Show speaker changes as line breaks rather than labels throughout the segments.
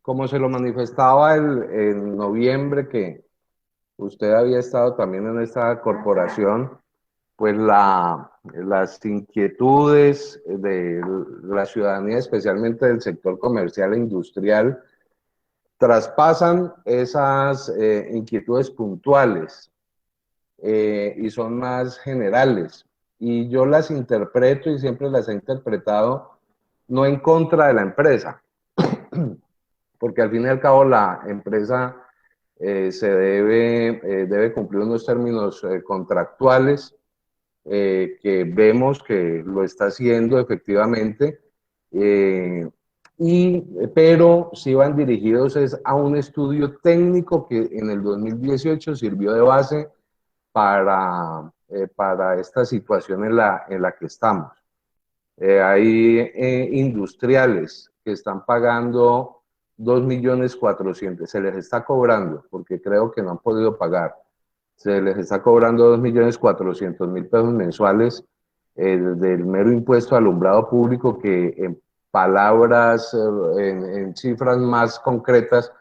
como se lo manifestaba en noviembre, que usted había estado también en esta corporación, pues las inquietudes de la ciudadanía, especialmente del sector comercial e industrial, traspasan esas inquietudes puntuales y son más generales. Y yo las interpreto y siempre las he interpretado no en contra de la empresa, porque al fin y al cabo la empresa debe cumplir unos términos contractuales que vemos que lo está haciendo efectivamente, eh, pero sí van dirigidos a un estudio técnico que en el 2018 sirvió de base para esta situación en la que estamos. Hay industriales que están pagando 2.400.000, se les está cobrando, porque creo que no han podido pagar, se les está cobrando 2.400.000 pesos mensuales del mero impuesto al alumbrado público, que en palabras, en cifras más concretas,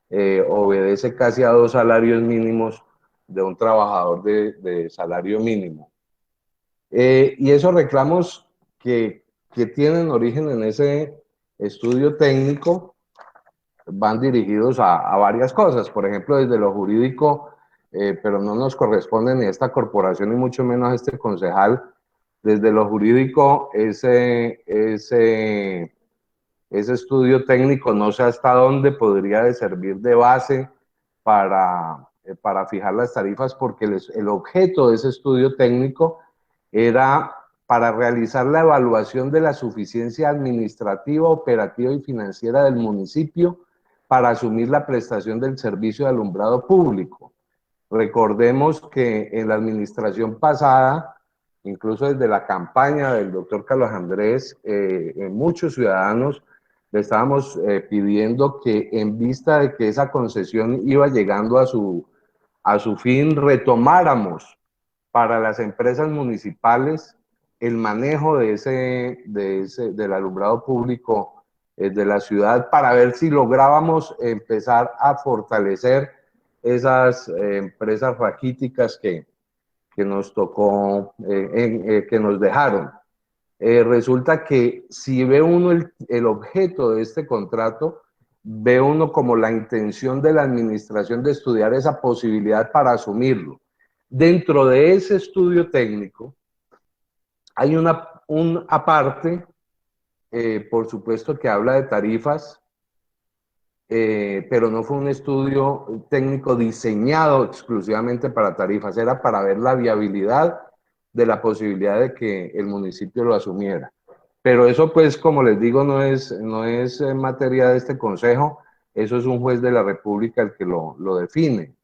obedece casi a 2 salarios mínimos de un trabajador de salario mínimo. Y esos reclamos que tienen origen en ese estudio técnico van dirigidos a varias cosas, por ejemplo, desde lo jurídico, pero no nos corresponde ni a esta corporación ni mucho menos a este concejal. Desde lo jurídico, ese estudio técnico no sé hasta dónde podría de servir de base para fijar las tarifas, porque el objeto de ese estudio técnico era para realizar la evaluación de la suficiencia administrativa, operativa y financiera del municipio para asumir la prestación del servicio de alumbrado público. Recordemos que en la administración pasada, incluso desde la campaña del doctor Carlos Andrés, muchos ciudadanos le estábamos pidiendo que, en vista de que esa concesión iba llegando a su fin, retomáramos para las empresas municipales el manejo del alumbrado público de la ciudad, para ver si lográbamos empezar a fortalecer esas empresas raquíticas que nos tocó, que nos dejaron. Resulta que si ve uno el objeto de este contrato, ve uno como la intención de la administración de estudiar esa posibilidad para asumirlo. Dentro de ese estudio técnico hay un aparte, por supuesto, que habla de tarifas, pero no fue un estudio técnico diseñado exclusivamente para tarifas, era para ver la viabilidad de la posibilidad de que el municipio lo asumiera. Pero eso, pues, como les digo, no es materia de este consejo, eso es un juez de la República el que lo define.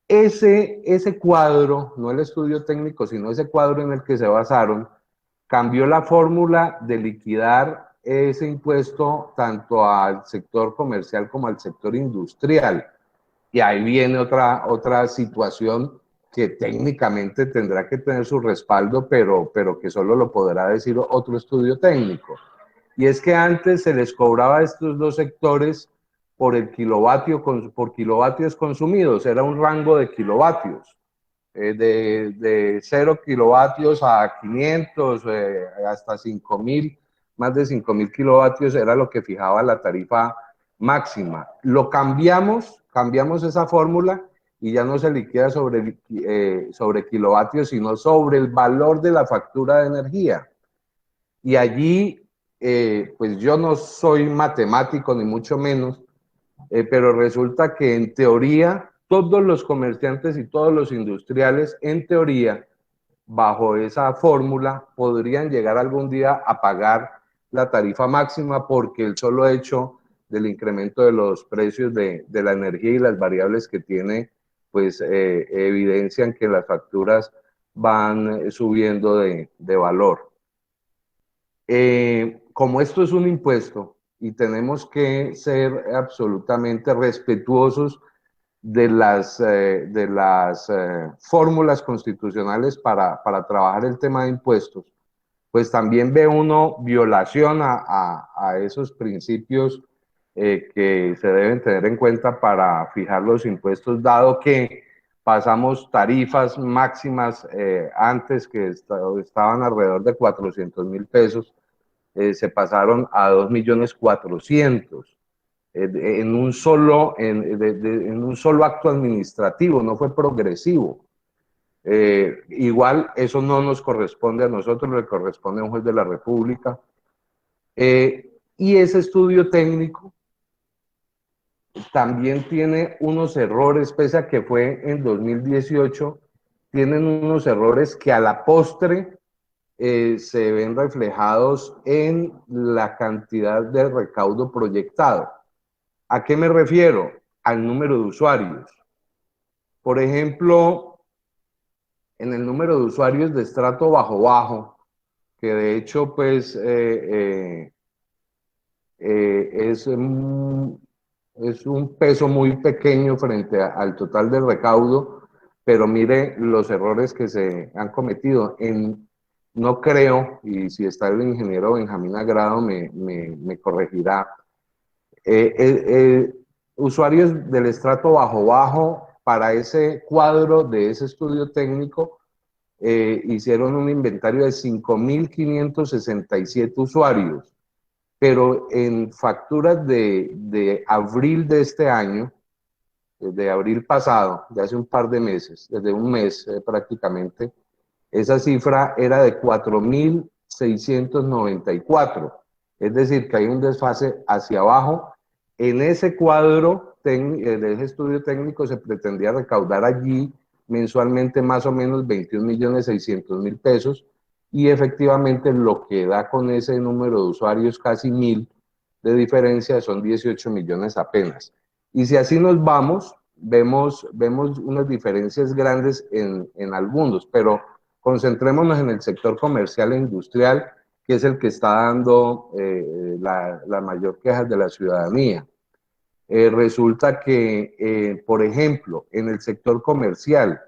Ese cuadro, no el estudio técnico, sino ese cuadro en el que se basaron, cambió la fórmula de liquidar ese impuesto tanto al sector comercial como al sector industrial. Y ahí viene otra situación que técnicamente tendrá que tener su respaldo, pero que solo lo podrá decir otro estudio técnico. Y es que antes se les cobraba a estos dos sectores por kilovatios consumidos, era un rango de kilovatios, de 0 kilovatios a 500, hasta 5.000, más de 5.000 kilovatios era lo que fijaba la tarifa máxima. Lo cambiamos esa fórmula y ya no se liquida sobre kilovatios, sino sobre el valor de la factura de energía. Y allí, pues yo no soy matemático ni mucho menos, pero resulta que en teoría todos los comerciantes y todos los industriales, en teoría, bajo esa fórmula, podrían llegar algún día a pagar la tarifa máxima, porque el solo hecho del incremento de los precios de la energía y las variables que tiene, pues evidencian que las facturas van subiendo de valor. Como esto es un impuesto y tenemos que ser absolutamente respetuosos de las fórmulas constitucionales para trabajar el tema de impuestos, pues también ve uno violación a esos principios que se deben tener en cuenta para fijar los impuestos, dado que pasamos tarifas máximas antes que estaban alrededor de 400.000 pesos, se pasaron a 2.400.000 en un solo acto administrativo, no fue progresivo. Igual eso no nos corresponde a nosotros, le corresponde a un juez de la República. Y ese estudio técnico también tiene unos errores, pese a que fue en 2018, tienen unos errores que a la postre se ven reflejados en la cantidad de recaudo proyectado. ¿A qué me refiero? Al número de usuarios. Por ejemplo, en el número de usuarios de estrato bajo, que de hecho pues es un peso muy pequeño frente al total del recaudo, pero mire los errores que se han cometido. No creo, y si está el ingeniero Benjamín Agrado me corregirá, usuarios del estrato bajo, para ese cuadro de ese estudio técnico, hicieron un inventario de 5.567 usuarios, pero en facturas de abril de este año, de abril pasado, de hace un par de meses, desde un mes prácticamente, esa cifra era de 4.694. Es decir, que hay un desfase hacia abajo. En ese cuadro de ese estudio técnico se pretendía recaudar allí mensualmente más o menos 21.600.000 pesos, y efectivamente lo que da con ese número de usuarios, casi 1.000 de diferencia, son 18 millones apenas. Y si así nos vamos, vemos unas diferencias grandes en algunos, pero concentrémonos en el sector comercial e industrial, que es el que está dando la mayor queja de la ciudadanía. Resulta que, por ejemplo, en el sector comercial,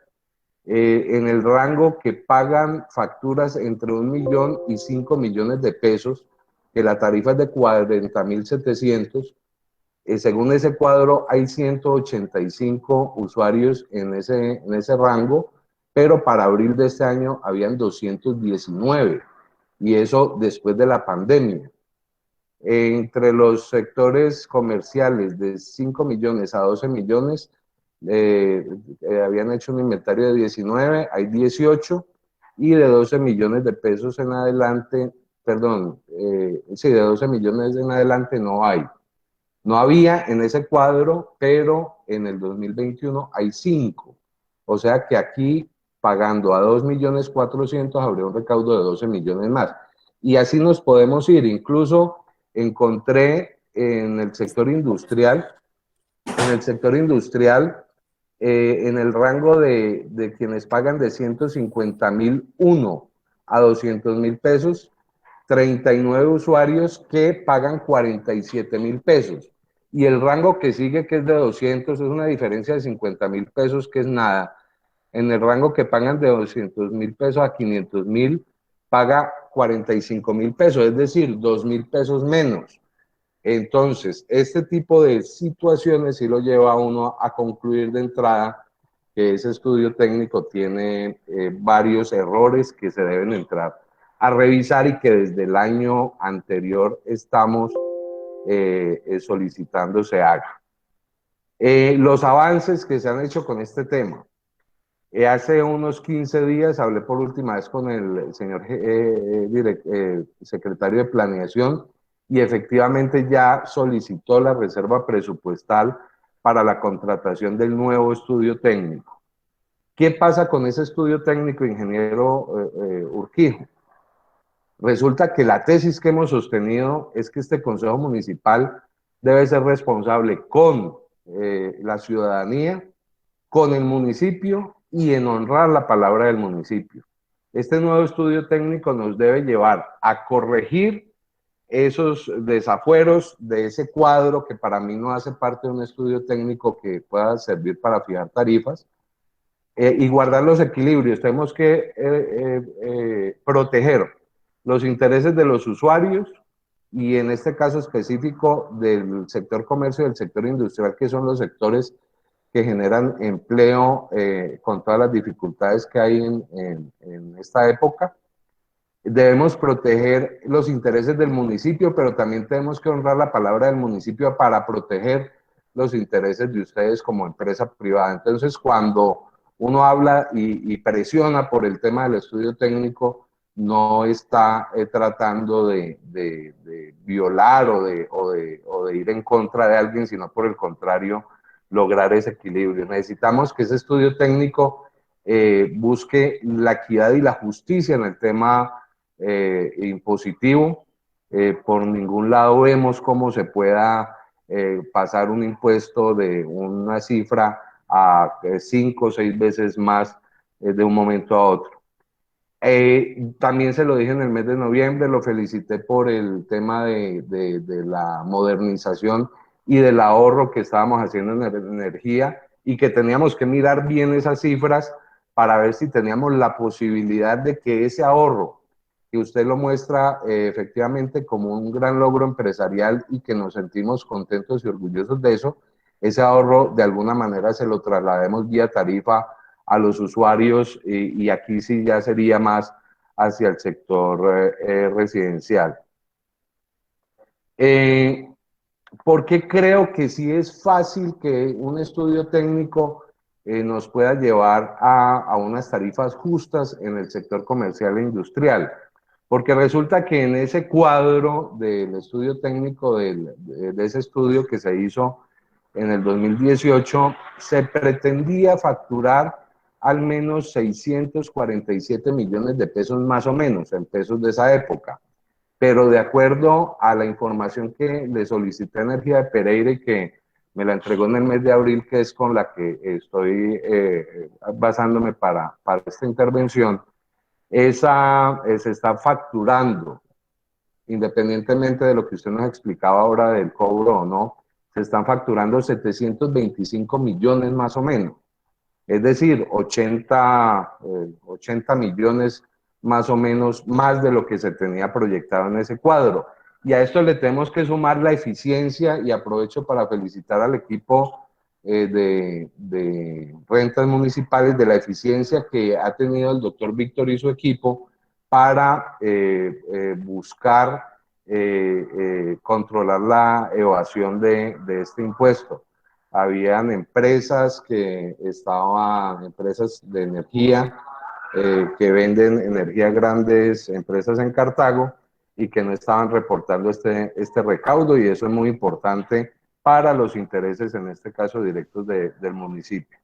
en el rango que pagan facturas entre 1.000.000 y 5 millones de pesos, que la tarifa es de 40.700, según ese cuadro hay 185 usuarios en ese rango, pero para abril de este año habían 219, y eso después de la pandemia. Entre los sectores comerciales de 5 millones a 12 millones, habían hecho un inventario de 19, hay 18, y de 12 millones de pesos en adelante, perdón, sí, de 12 millones en adelante no hay. No había en ese cuadro, pero en el 2021 hay 5. O sea que aquí, pagando a 2.400.000, habría un recaudo de 12 millones más. Y así nos podemos ir. Incluso encontré en el sector industrial, en el rango de quienes pagan de 150.001 a 200.000 pesos, 39 usuarios que pagan 47.000 pesos. Y el rango que sigue, que es de 200, es una diferencia de 50.000 pesos, que es nada. En el rango que pagan de 200.000 pesos a 500.000, paga 45.000 pesos, es decir, 2.000 pesos menos. Entonces, este tipo de situaciones sí lo lleva a uno a concluir de entrada que ese estudio técnico tiene varios errores que se deben entrar a revisar, y que desde el año anterior estamos solicitando se haga. Los avances que se han hecho con este tema. Hace unos 15 días hablé por última vez con el señor secretario de Planeación, y efectivamente ya solicitó la reserva presupuestal para la contratación del nuevo estudio técnico. ¿Qué pasa con ese estudio técnico, ingeniero Urquijo? Resulta que la tesis que hemos sostenido es que este Consejo Municipal debe ser responsable con la ciudadanía, con el municipio, y en honrar la palabra del municipio. Este nuevo estudio técnico nos debe llevar a corregir esos desafueros de ese cuadro, que para mí no hace parte de un estudio técnico que pueda servir para fijar tarifas, y guardar los equilibrios. Tenemos que proteger los intereses de los usuarios, y en este caso específico del sector comercio y del sector industrial, que son los sectores que generan empleo con todas las dificultades que hay en esta época. Debemos proteger los intereses del municipio, pero también tenemos que honrar la palabra del municipio para proteger los intereses de ustedes como empresa privada. Entonces, cuando uno habla y presiona por el tema del estudio técnico, no está tratando de violar o de ir en contra de alguien, sino por el contrario, lograr ese equilibrio. Necesitamos que ese estudio técnico busque la equidad y la justicia en el tema impositivo. Por ningún lado vemos cómo se pueda pasar un impuesto de una cifra a 5 o 6 veces más de un momento a otro. También se lo dije en el mes de noviembre, lo felicité por el tema de la modernización y del ahorro que estábamos haciendo en energía y que teníamos que mirar bien esas cifras para ver si teníamos la posibilidad de que ese ahorro, que usted lo muestra efectivamente como un gran logro empresarial y que nos sentimos contentos y orgullosos de eso, ese ahorro de alguna manera se lo traslademos vía tarifa a los usuarios y aquí sí ya sería más hacia el sector residencial. ¿Por qué creo que sí es fácil que un estudio técnico nos pueda llevar a unas tarifas justas en el sector comercial e industrial? Porque resulta que en ese cuadro del estudio técnico, de ese estudio que se hizo en el 2018, se pretendía facturar al menos 647 millones de pesos más o menos, en pesos de esa época. Pero de acuerdo a la información que le solicité a Energía de Pereira y que me la entregó en el mes de abril, que es con la que estoy basándome para esta intervención, esa se está facturando, independientemente de lo que usted nos explicaba ahora del cobro o no, se están facturando 725 millones más o menos, es decir, 80 millones más o menos más de lo que se tenía proyectado en ese cuadro. Y a esto le tenemos que sumar la eficiencia y aprovecho para felicitar al equipo de rentas municipales de la eficiencia que ha tenido el doctor Víctor y su equipo para buscar controlar la evasión de este impuesto. Habían empresas empresas de energía que venden energía a grandes empresas en Cartago y que no estaban reportando este recaudo, y eso es muy importante para los intereses, en este caso, directos del municipio.